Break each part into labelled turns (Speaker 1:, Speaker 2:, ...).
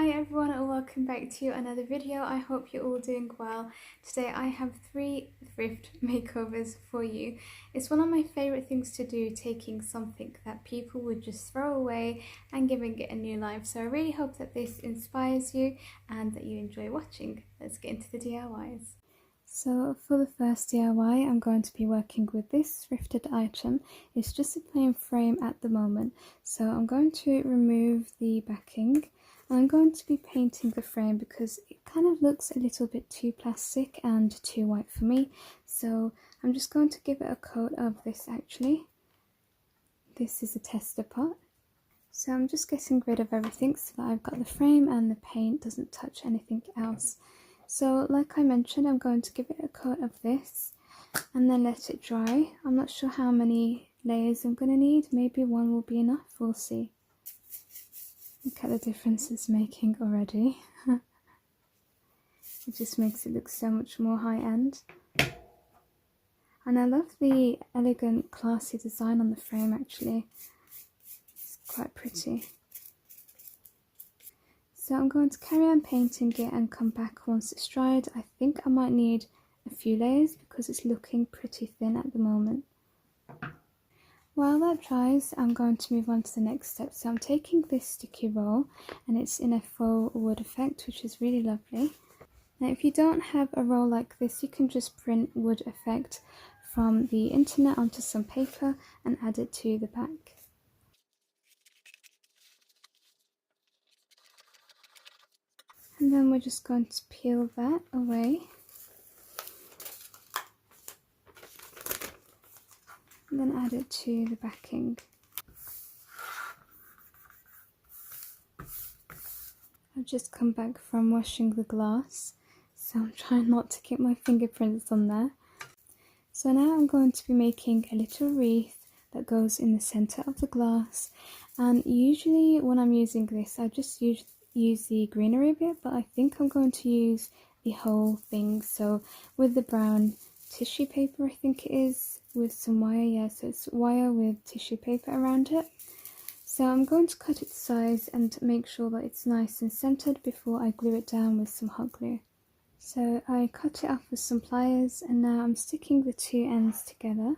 Speaker 1: Hi everyone and welcome back to another video. I hope you're all doing well. Today I have 3 thrift makeovers for you. It's one of my favourite things to do, taking something that people would just throw away and giving it a new life. So I really hope that this inspires you and that you enjoy watching. Let's get into the DIYs. So for the first DIY, I'm going to be working with this thrifted item. It's just a plain frame at the moment. So I'm going to remove the backing. I'm going to be painting the frame because it kind of looks a little bit too plastic and too white for me. So I'm just going to give it a coat of this actually. This is a tester pot. So I'm just getting rid of everything so that I've got the frame and the paint doesn't touch anything else. So like I mentioned, I'm going to give it a coat of this and then let it dry. I'm not sure how many layers I'm going to need. Maybe one will be enough, we'll see. Look at the difference it's making already. It just makes it look so much more high-end. And I love the elegant, classy design on the frame actually. It's quite pretty. So I'm going to carry on painting it and come back once it's dried. I think I might need a few layers because it's looking pretty thin at the moment. While that dries, I'm going to move on to the next step. So I'm taking this sticky roll and it's in a faux wood effect, which is really lovely. Now if you don't have a roll like this, you can just print wood effect from the internet onto some paper and add it to the back. And then we're just going to peel that away. And then add it to the backing. I've just come back from washing the glass, so I'm trying not to get my fingerprints on there. So now I'm going to be making a little wreath that goes in the centre of the glass, and usually when I'm using this I just use the greenery bit, but I think I'm going to use the whole thing. So with the brown tissue paper, I think it is, with some wire, so it's wire with tissue paper around it. So I'm going to cut its size and make sure that it's nice and centered before I glue it down with some hot glue. So I cut it off with some pliers and now I'm sticking the two ends together.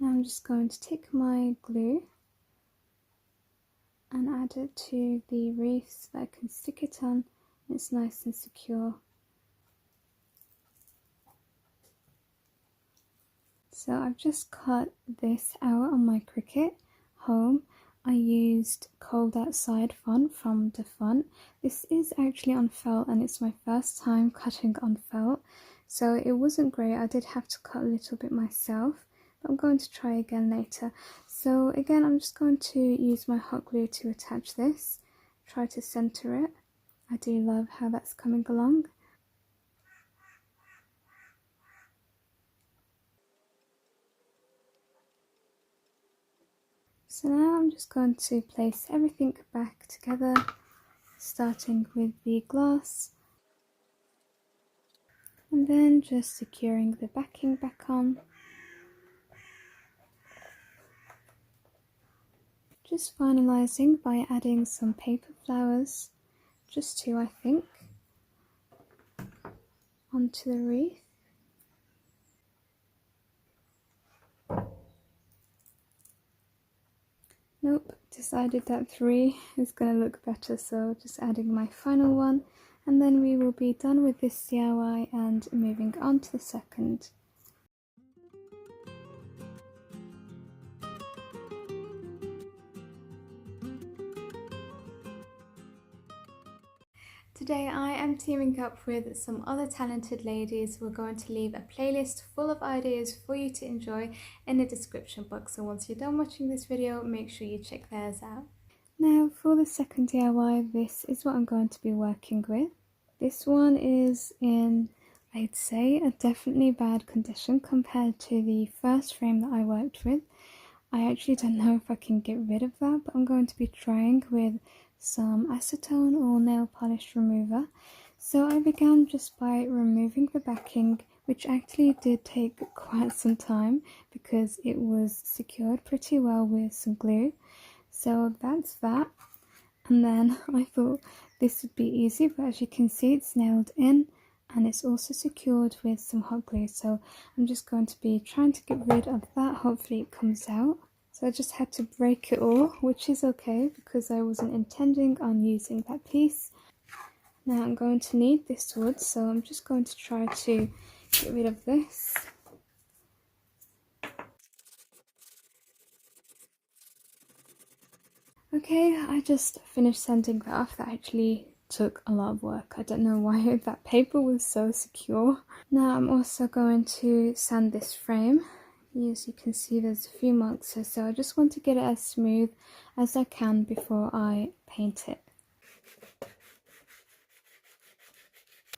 Speaker 1: Now I'm just going to take my glue and add it to the wreath so that I can stick it on and it's nice and secure. So I've just cut this out on my Cricut home. I used Cold Outside font from the font. This is actually on felt and it's my first time cutting on felt, so it wasn't great. I did have to cut a little bit myself, but I'm going to try again later. So again, I'm just going to use my hot glue to attach this, try to center it. I do love how that's coming along. So now I'm just going to place everything back together, starting with the glass, and then just securing the backing back on. Just finalising by adding some paper flowers, just 2 I think, onto the wreath. Nope, decided that 3 is going to look better, so just adding my final one, and then we will be done with this DIY and moving on to the second. Today I am teaming up with some other talented ladies. We're going to leave a playlist full of ideas for you to enjoy in the description box, so once you're done watching this video, make sure you check theirs out. Now for the second DIY, this is what I'm going to be working with. This one is in, I'd say, a definitely bad condition compared to the first frame that I worked with. I actually don't know if I can get rid of that, but I'm going to be trying with some acetone or nail polish remover. So I began just by removing the backing, which actually did take quite some time because it was secured pretty well with some glue. So that's that. And then I thought this would be easy, but as you can see, it's nailed in and it's also secured with some hot glue. So I'm just going to be trying to get rid of that. Hopefully it comes out. So I just had to break it all, which is okay because I wasn't intending on using that piece. Now I'm going to need this wood, so I'm just going to try to get rid of this. Okay, I just finished sanding that off. That actually took a lot of work. I don't know why that paper was so secure. Now I'm also going to sand this frame. As you can see, there's a few marks here, so I just want to get it as smooth as I can before I paint it.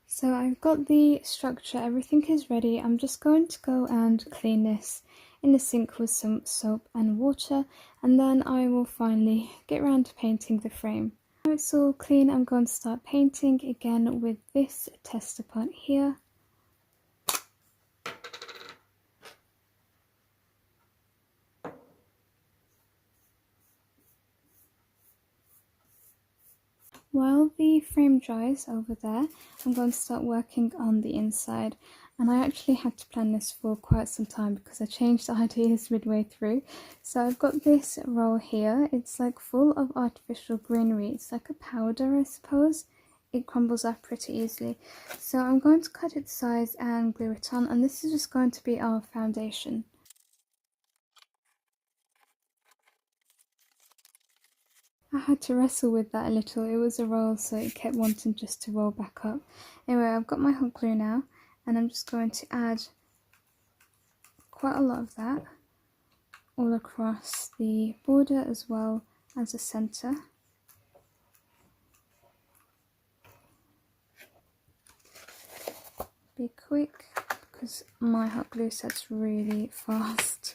Speaker 1: So I've got the structure, everything is ready. I'm just going to go and clean this in the sink with some soap and water, and then I will finally get around to painting the frame. Now it's all clean, I'm going to start painting again with this tester pot here. While the frame dries over there, I'm going to start working on the inside. And I actually had to plan this for quite some time because I changed ideas midway through. So I've got this roll here. It's like full of artificial greenery. It's like a powder, I suppose. It crumbles up pretty easily. So I'm going to cut its size and glue it on. And this is just going to be our foundation. I had to wrestle with that a little. It was a roll, so it kept wanting just to roll back up. Anyway, I've got my hot glue now, and I'm just going to add quite a lot of that all across the border as well as the centre. Be quick because my hot glue sets really fast.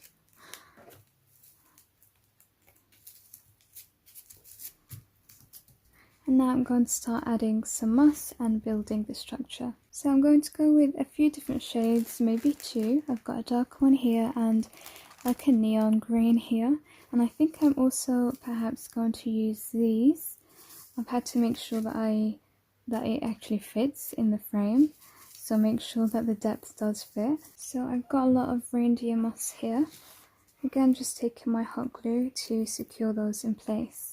Speaker 1: And now I'm going to start adding some moss and building the structure. So I'm going to go with a few different shades, maybe two. I've got a dark one here and like a neon green here. And I think I'm also perhaps going to use these. I've had to make sure that it actually fits in the frame. So make sure that the depth does fit. So I've got a lot of reindeer moss here. Again, just taking my hot glue to secure those in place.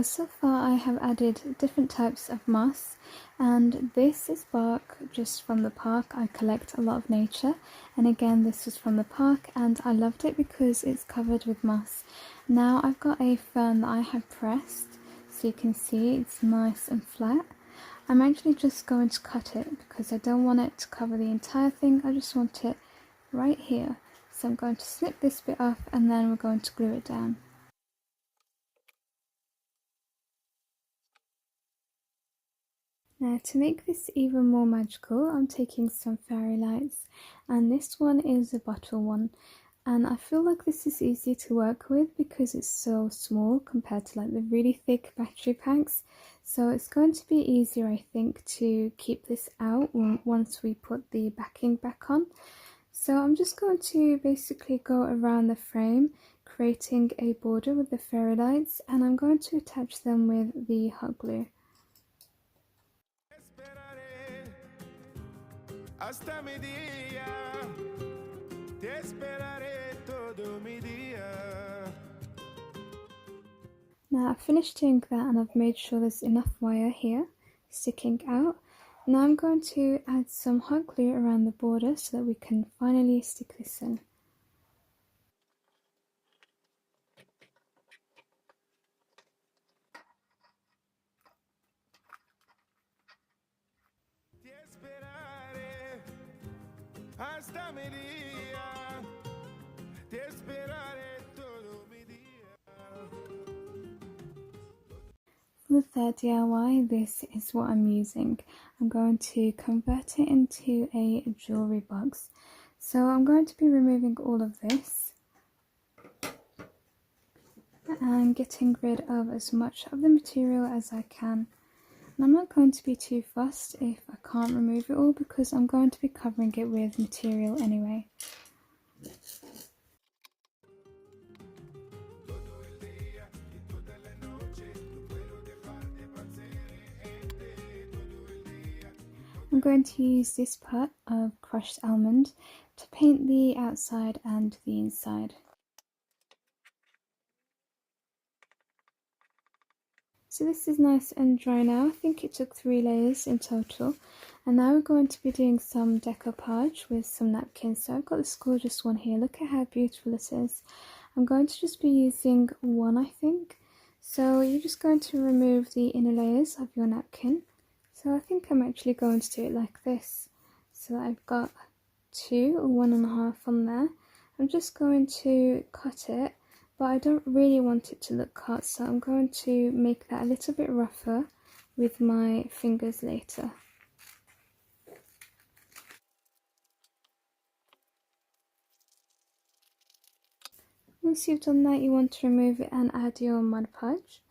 Speaker 1: So far I have added different types of moss, and this is bark just from the park. I collect a lot of nature, and again this was from the park and I loved it because it's covered with moss. Now I've got a fern that I have pressed, so you can see it's nice and flat. I'm actually just going to cut it because I don't want it to cover the entire thing, I just want it right here. So I'm going to snip this bit off and then we're going to glue it down. Now to make this even more magical, I'm taking some fairy lights, and this one is a bottle one, and I feel like this is easy to work with because it's so small compared to like the really thick battery packs. So it's going to be easier, I think, to keep this out once we put the backing back on. So I'm just going to basically go around the frame, creating a border with the fairy lights, and I'm going to attach them with the hot glue. Hasta mi día, te esperaré todo mi día. Now I've finished doing that and I've made sure there's enough wire here sticking out. Now I'm going to add some hot glue around the border so that we can finally stick this in. Hasta mi día, te esperaré todo mi día. the third DIY, this is what I'm using. I'm going to convert it into a jewellery box. So I'm going to be removing all of this and getting rid of as much of the material as I can. And I'm not going to be too fussed if I can't remove it all, because I'm going to be covering it with material anyway. I'm going to use this part of crushed almond to paint the outside and the inside. So this is nice and dry now. I think it took 3 layers in total. And now we're going to be doing some decoupage with some napkins. So I've got this gorgeous one here. Look at how beautiful it is. I'm going to just be using one, I think. So you're just going to remove the inner layers of your napkin. So I think I'm actually going to do it like this. So I've got 2 or 1.5 on there. I'm just going to cut it, but I don't really want it to look cut, so I'm going to make that a little bit rougher with my fingers later. Once you've done that, you want to remove it and add your Mod Podge.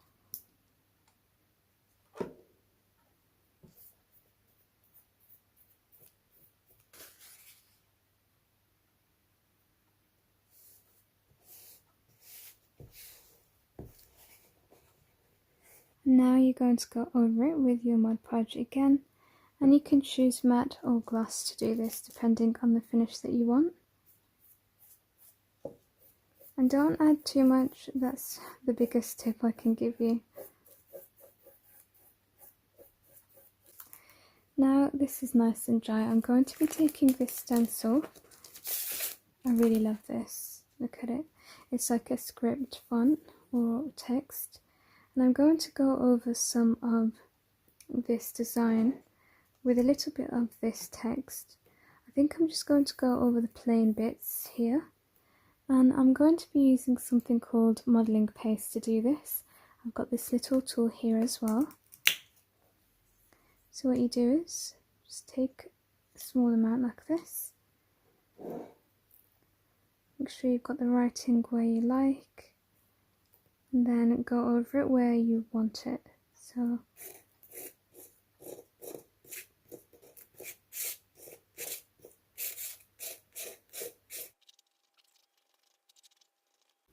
Speaker 1: Now you're going to go over it with your Mod Podge again, and you can choose matte or gloss to do this depending on the finish that you want. And don't add too much, that's the biggest tip I can give you. Now this is nice and dry. I'm going to be taking this stencil. I really love this. Look at it. It's like a script font or text. And I'm going to go over some of this design with a little bit of this text. I think I'm just going to go over the plain bits here. And I'm going to be using something called modelling paste to do this. I've got this little tool here as well. So what you do is just take a small amount like this. Make sure you've got the writing where you like. And then go over it where you want it. So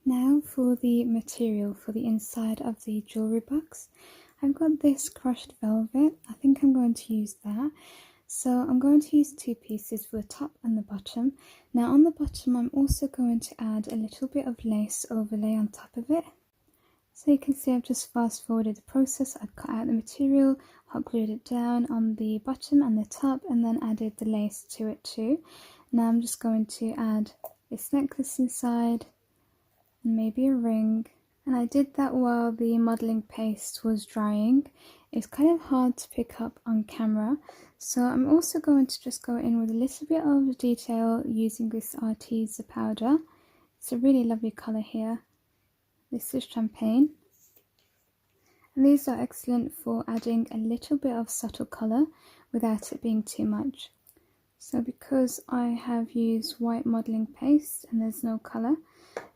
Speaker 1: now for the material for the inside of the jewellery box. I've got this crushed velvet. I think I'm going to use that. So I'm going to use 2 pieces for the top and the bottom. Now on the bottom I'm also going to add a little bit of lace overlay on top of it. So you can see I've just fast forwarded the process. I've cut out the material, hot glued it down on the bottom and the top, and then added the lace to it too. Now I'm just going to add this necklace inside and maybe a ring. And I did that while the modelling paste was drying. It's kind of hard to pick up on camera. So I'm also going to just go in with a little bit of detail using this Arteza powder. It's a really lovely colour here. This is champagne, and these are excellent for adding a little bit of subtle colour without it being too much. So because I have used white modelling paste and there's no colour,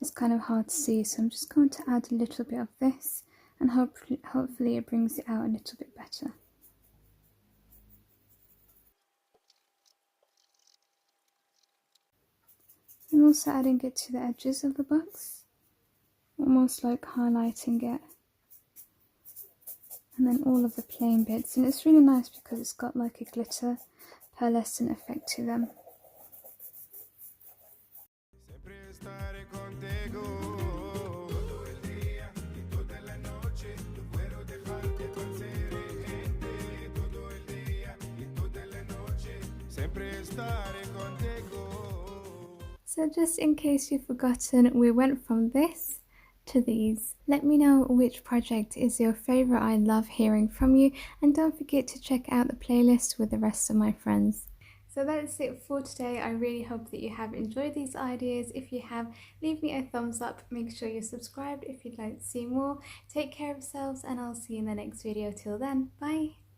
Speaker 1: it's kind of hard to see, so I'm just going to add a little bit of this, and hopefully it brings it out a little bit better. I'm also adding it to the edges of the box, almost like highlighting it, and then all of the plain bits, and it's really nice because it's got like a glitter pearlescent effect to them. So just in case you've forgotten, we went from this to these. Let me know which project is your favourite. I love hearing from you, and don't forget to check out the playlist with the rest of my friends. So that's it for today. I really hope that you have enjoyed these ideas. If you have, leave me a thumbs up. Make sure you're subscribed if you'd like to see more. Take care of yourselves and I'll see you in the next video. Till then, bye.